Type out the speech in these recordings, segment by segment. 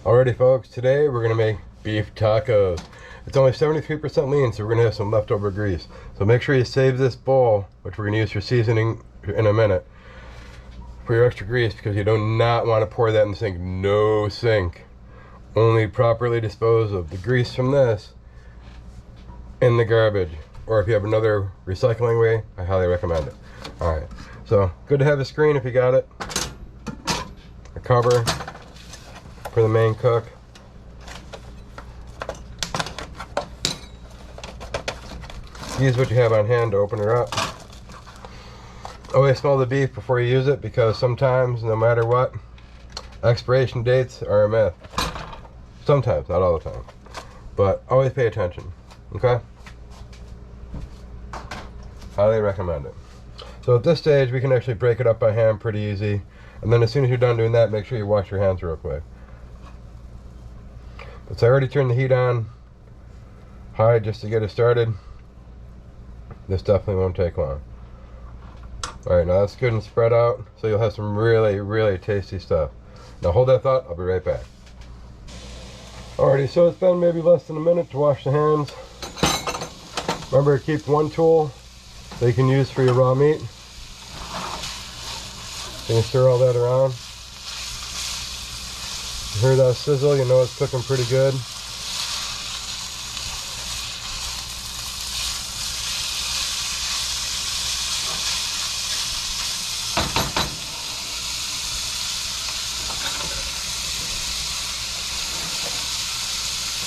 Alrighty folks, today we're going to make beef tacos. It's only 73% lean, so we're going to have some leftover grease. So make sure you save this bowl, which we're going to use for seasoning in a minute, for your extra grease, because you do not want to pour that in the sink. No sink. Only properly dispose of the grease from this in the garbage. Or if you have another recycling way, I highly recommend it. Alright, so good to have a screen if you got it. A cover for the main cook. Use what you have on hand to open her up. Always smell the beef before you use it, because sometimes, no matter what, expiration dates are a myth. Sometimes, not all the time. But always pay attention, okay? Highly recommend it. So at this stage, we can actually break it up by hand pretty easy. And then as soon as you're done doing that, make sure you wash your hands real quick. So I already turned the heat on high just to get it started. This definitely won't take long. Alright, now that's good and spread out, so you'll have some really tasty stuff. Now hold that thought, I'll be right back. Alrighty, so it's been maybe less than a minute to wash the hands. Remember to keep one tool that you can use for your raw meat. You can stir all that around. You hear that sizzle, you know it's cooking pretty good.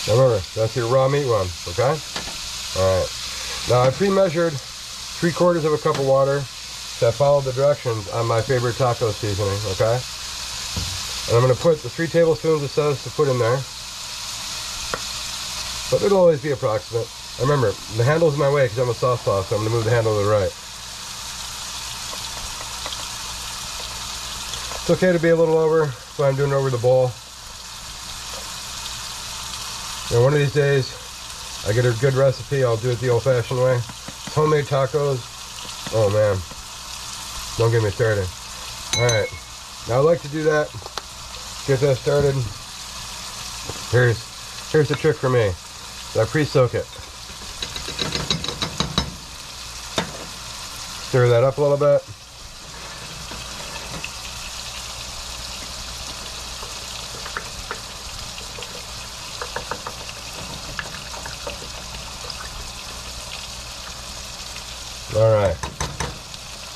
Now remember, that's your raw meat one, okay? Alright. Now I pre-measured 3/4 of a cup of water, so I followed the directions on my favorite taco seasoning, okay? And I'm going to put the 3 tablespoons it says to put in there. But it'll always be approximate. And remember, the handle's in my way because I'm a southpaw, so I'm going to move the handle to the right. It's okay to be a little over, so I'm doing it over the bowl. And one of these days, I get a good recipe, I'll do it the old-fashioned way. It's homemade tacos. Oh man, don't get me started. Alright, now I like to do that. Get that started. Here's the trick for me. So I pre-soak it. Stir that up a little bit. Alright.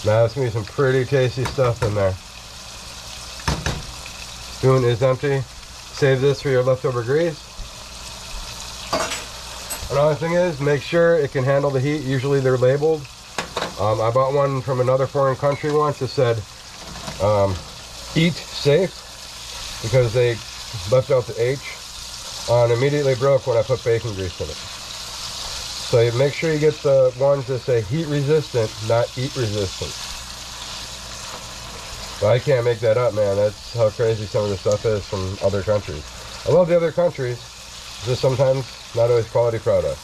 Now there's going to be some pretty tasty stuff in there. Spoon is empty. Save this for your leftover grease. Another thing is, make sure it can handle the heat. Usually they're labeled. I bought one from another foreign country once that said, eat safe, because they left out the H. And immediately broke when I put bacon grease in it. So you make sure you get the ones that say heat resistant, not eat resistant. But I can't make that up, man. That's how crazy some of the stuff is from other countries. I love the other countries, just sometimes not always quality product.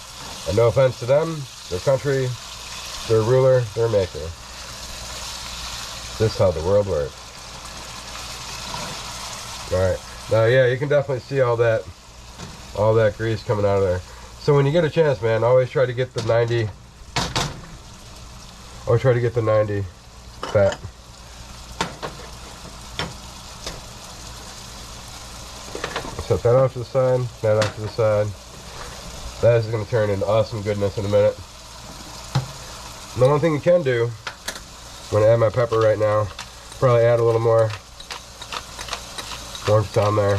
And no offense to them, their country, their ruler, their maker. This is how the world works. Alright, now yeah, you can definitely see all that grease coming out of there. So when you get a chance, man, always try to get the 90. Always try to get the 90 fat. Set that off to the side, that off to the side. That is going to turn into awesome goodness in a minute. And the one thing you can do, I'm going to add my pepper right now. Probably add a little more once on there.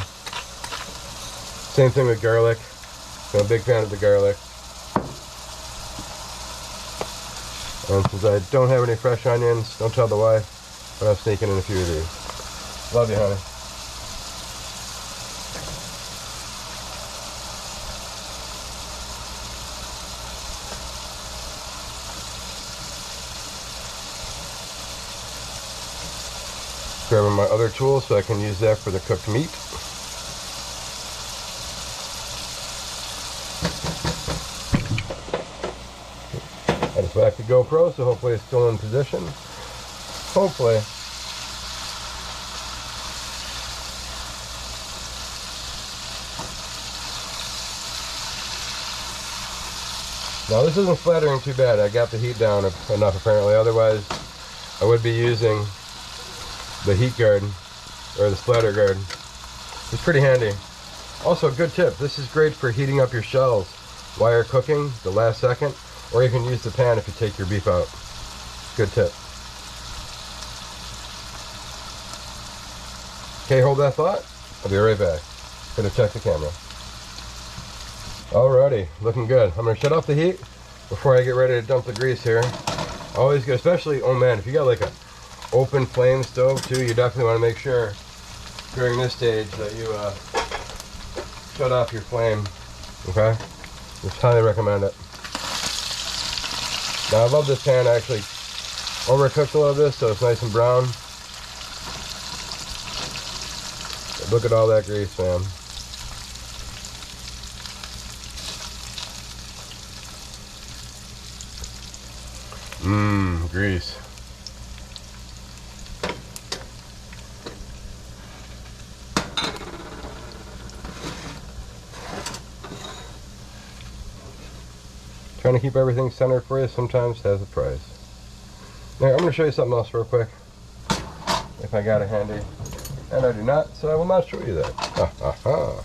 Same thing with garlic. I'm a big fan of the garlic. And since I don't have any fresh onions, don't tell the wife, but I'm sneaking in a few of these. Love you, honey. Grabbing my other tool so I can use that for the cooked meat. I just back the GoPro, so hopefully it's still in position. Hopefully. Now this isn't splattering too bad. I got the heat down enough apparently. Otherwise, I would be using the heat guard or the splatter guard. It's pretty handy. Also, good tip. This is great for heating up your shells while you're cooking the last second, or you can use the pan if you take your beef out. Good tip. Okay, hold that thought. I'll be right back. Gonna check the camera. Alrighty, looking good. I'm gonna shut off the heat before I get ready to dump the grease here. Always good, especially, oh man, if you got like a open flame stove too, you definitely want to make sure during this stage that you shut off your flame. Okay, just highly recommend it. Now I love this pan. I actually overcooked a little bit so it's nice and brown. But look at all that grease, man. Mmm, grease. Trying to keep everything centered for you sometimes has a price. Now, I'm going to show you something else real quick. If I got it handy. And I do not, so I will not show you that. Ha ha ha.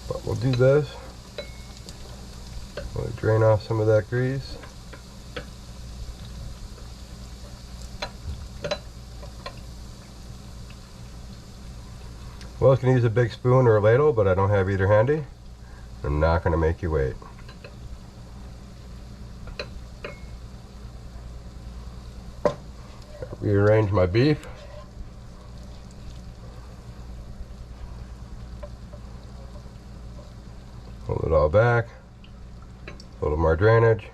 But we'll do this. We'll drain off some of that grease. Well, I can use a big spoon or a ladle, but I don't have either handy. I'm not going to make you wait. Rearrange my beef. Hold it all back. A little more drainage.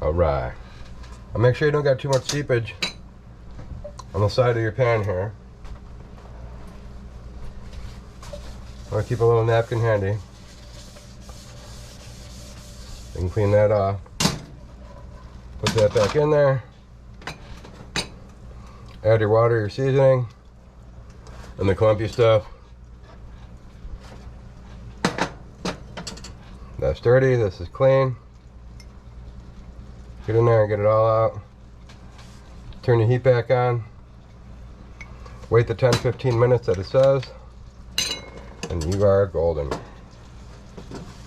Alright. Now make sure you don't got too much seepage on the side of your pan here. Or keep a little napkin handy. You can clean that off. Put that back in there. Add your water, your seasoning, and the clumpy stuff. That's dirty, this is clean. Get in there and get it all out. Turn your heat back on. Wait the 10-15 minutes that it says. And you are golden.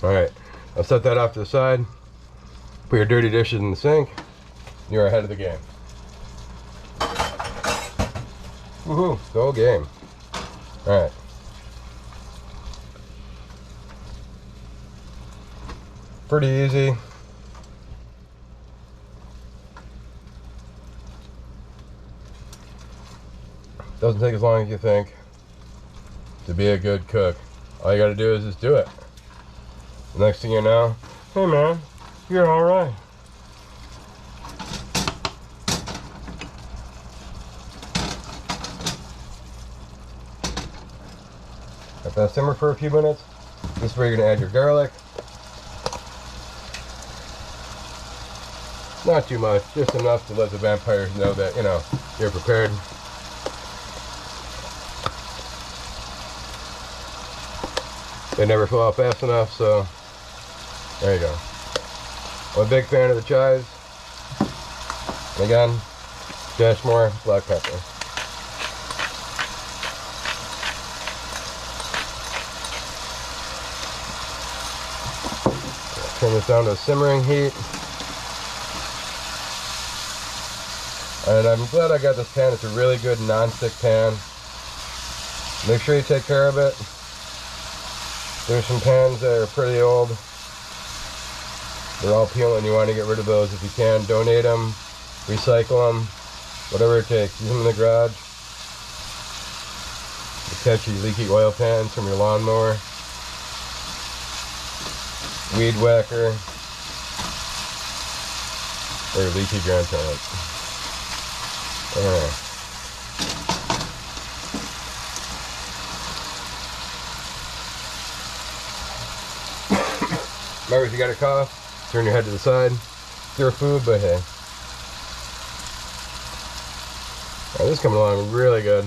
Alright, I'll set that off to the side. Put your dirty dishes in the sink. You're ahead of the game. Woohoo, go game. Alright. Pretty easy. Doesn't take as long as you think to be a good cook. All you gotta do is just do it. The next thing you know, hey man, you're alright. Let that simmer for a few minutes. This is where you're gonna add your garlic. Not too much, just enough to let the vampires know that, you know, you're prepared. They never fill out fast enough, so there you go. I'm a big fan of the chives. And again, dash more black pepper. Turn this down to a simmering heat. And I'm glad I got this pan. It's a really good non-stick pan. Make sure you take care of it. There's some pans that are pretty old. They're all peeling. You want to get rid of those if you can. Donate them, recycle them, whatever it takes. Use them in the garage. You catch your leaky oil pans from your lawnmower, weed whacker, or your leaky grandparent. Alright. Remember, if you got a cough, turn your head to the side. It's your food, but hey. Alright, this is coming along really good.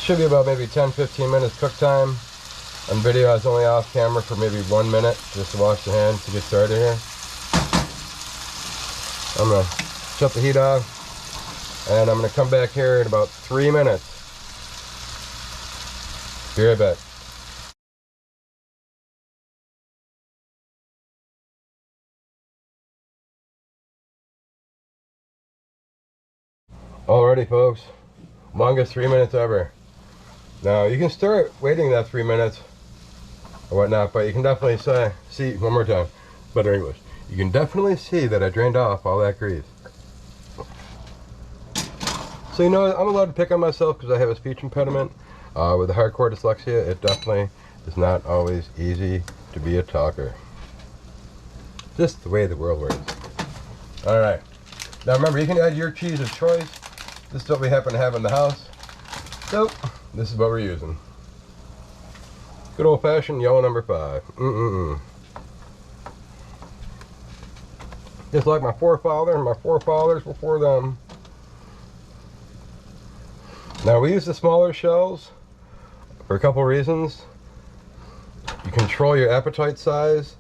Should be about maybe 10-15 minutes cook time. On video I was only off camera for maybe 1 minute just to wash the hands to get started here. I'm going to shut the heat off and I'm going to come back here in about 3 minutes. Be right back. Alrighty folks, longest 3 minutes ever. Now you can start waiting that 3 minutes or whatnot, but you can definitely see one more time, better English. You can definitely see that I drained off all that grease. So you know, I'm allowed to pick on myself because I have a speech impediment. With the hardcore dyslexia, it definitely is not always easy to be a talker. Just the way the world works. Alright, now remember, you can add your cheese of choice. This is what we happen to have in the house. So, this is what we're using. Good old-fashioned yellow number 5. Just like my forefather and my forefathers before them. Now we use the smaller shells for a couple reasons. You control your appetite size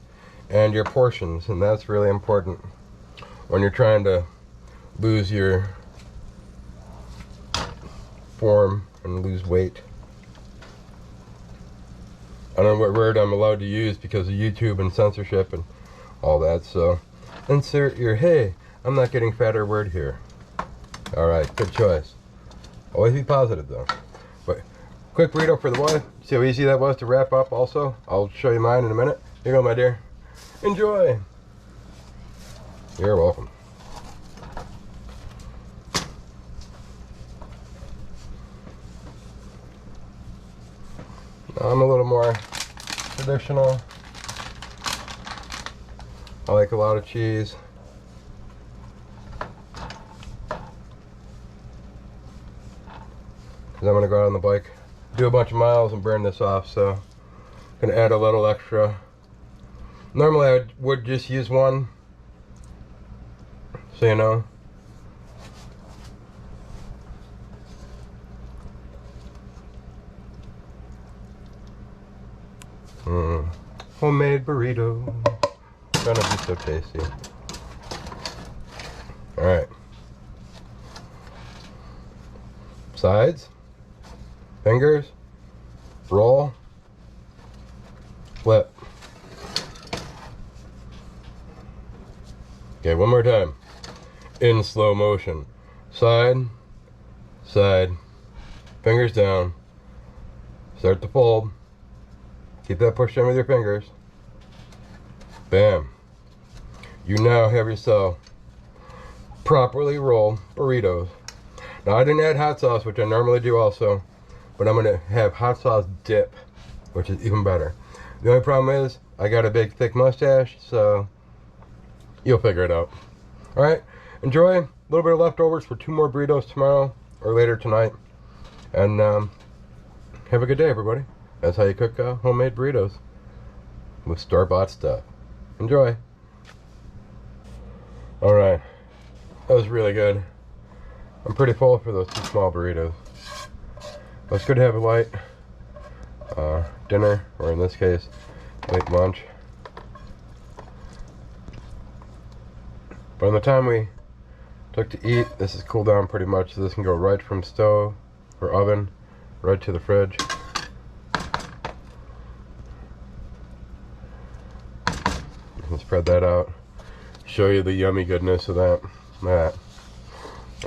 and your portions, and that's really important when you're trying to lose your form and lose weight. I don't know what word I'm allowed to use because of YouTube and censorship and all that, so insert your hey, I'm not getting fatter word here. Alright, good choice. Always be positive though. But quick burrito for the wife. See how easy that was to wrap up also? I'll show you mine in a minute. Here you go, my dear. Enjoy. You're welcome. I'm a little more traditional. I like a lot of cheese. Because I'm going to go out on the bike, do a bunch of miles and burn this off, so I'm going to add a little extra. Normally I would just use one, so you know. Homemade burrito. Gonna be so tasty. Alright. Sides. Fingers. Roll. Flip. Okay, one more time. In slow motion. Side. Side. Fingers down. Start to fold. Keep that pushed in with your fingers. Bam. You now have yourself properly rolled burritos. Now I didn't add hot sauce, which I normally do also, but I'm going to have hot sauce dip, which is even better. The only problem is I got a big thick mustache, so you'll figure it out. Alright, enjoy. A little bit of leftovers for 2 more burritos tomorrow or later tonight. And have a good day, everybody. That's how you cook homemade burritos with store-bought stuff. Enjoy. Alright, that was really good. I'm pretty full for those 2 small burritos. But it's good to have a light dinner, or in this case, late lunch. By the time we took to eat, this has cooled down pretty much, so this can go right from stove or oven right to the fridge. Spread that out, show you the yummy goodness of that.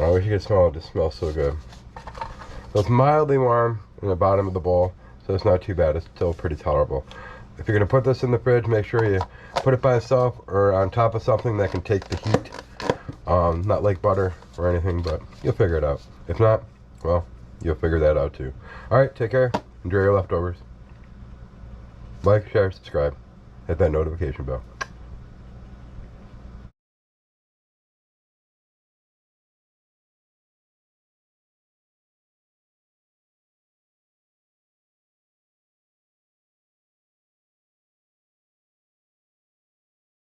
I wish you could smell it. It smells so good. So it's mildly warm in the bottom of the bowl, so it's not too bad. It's still pretty tolerable. If you're going to put this in the fridge, make sure you put it by itself or on top of something that can take the heat. Not like butter or anything, but you'll figure it out. If not, well, you'll figure that out too. Alright, take care. Enjoy your leftovers. Like, share, subscribe. Hit that notification bell.